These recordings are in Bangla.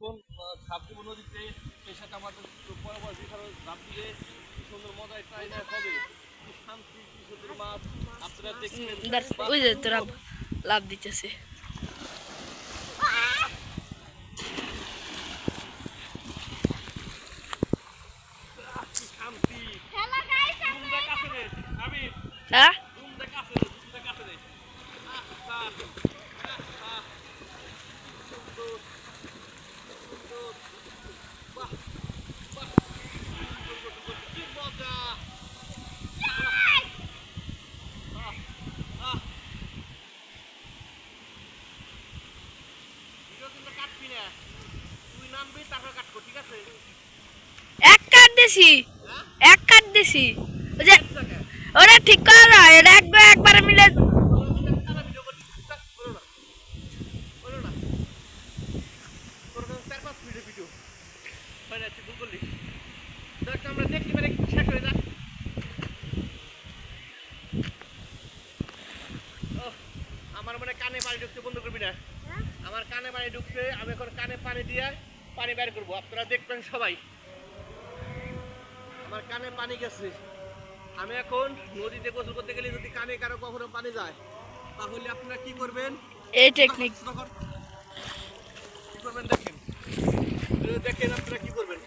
কোন ঝাঁপ দিব নদীতে, সেই সাথে আমাদের পরবর্তী ঝাঁপ দিলে কি সুন্দর মজা একটা হবে, কি শান্তি, কি সুন্দর মাছ আপনারা দেখবেন। ওই যে তোরা লাভ দিতেছে। হ্যাঁ এক কাট দিছি, এক কাট দিছি। ওরা ঠিক করা না, এটা একবারে মিলে আমার মানে কানে পানি ঢুকতে বন্ধ করবি না। আমার কানে পানি ঢুকছে, আমি এখন কানে পানি দিয়ে পানি বের করবো, আপনারা দেখবেন সবাই। আমার কানে পানি গেছে, আমি এখন নদীতে গোসল করতে গেলে যদি কানে কারো কখনো পানি যায়, তাহলে আপনারা কি করবেন? এই টেকনিক কি করবেন দেখেন, দেখেন আপনারা কি করবেন।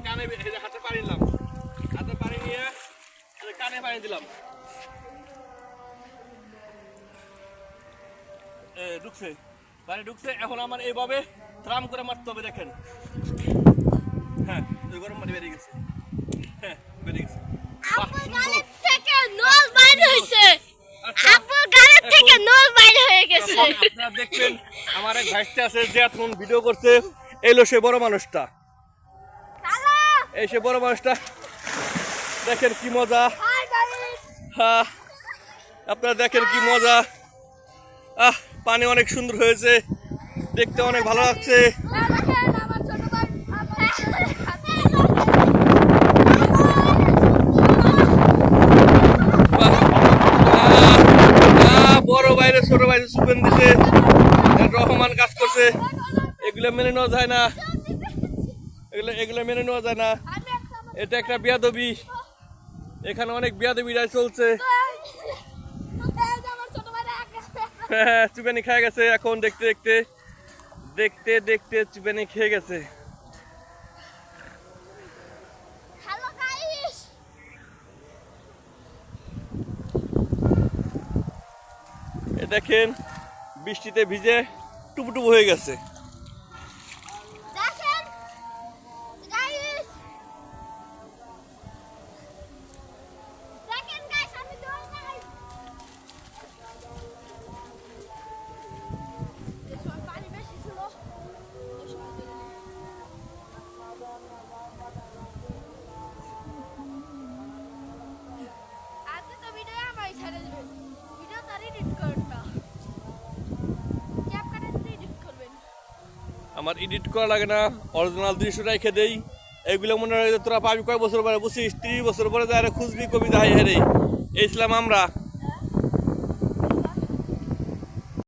কানে হাতে পানি দিলাম, হাতে পানি নিয়ে কানে পানি দিলাম, ঢুকছে, পানি ঢুকছে। এখন আমার এইভাবে ত্রাম করে মারতে হবে, দেখেন। হ্যাঁ, গরম পানি বেরিয়ে গেছে, হ্যাঁ বেরিয়ে গেছে। আপনারা দেখবেন আমার এক ভাইস্তে আছে যে এখন ভিডিও করছে, এলো সে বড় মানুষটা, এই সে বড় মানুষটা, দেখেন কি মজা। হ্যাঁ, আপনারা দেখেন কি মজা। পানি অনেক সুন্দর হয়েছে, দেখতে অনেক ভালো লাগছে। বড় বাইরে ছোট বাইরে সুপেন দিছে, রহমান কাজ করছে, এগুলো মেনে নেওয়া যায় না, এগুলো মেনে নেওয়া যায় না। এটা একটা বেয়াদবি, এখানে অনেক বেয়াদবিরাই চলছে। হ্যাঁ, চুপানি খেয়ে গেছে, এখন দেখতে দেখতে দেখতে দেখতে চুপানি খেয়ে গেছে। দেখেন বৃষ্টিতে ভিজে টুপুটুপু হয়ে গেছে। আমার এডিট করা লাগে না, অরিজিনাল দৃশ্য রেখে দেই। এগুলো মনে হয় তোরা পাবি কয় বছর পরে, বুঝছিস? 30 বছর পরে যায় খুঁজবি, কবি যাই হেরে। এই ছিলাম আমরা।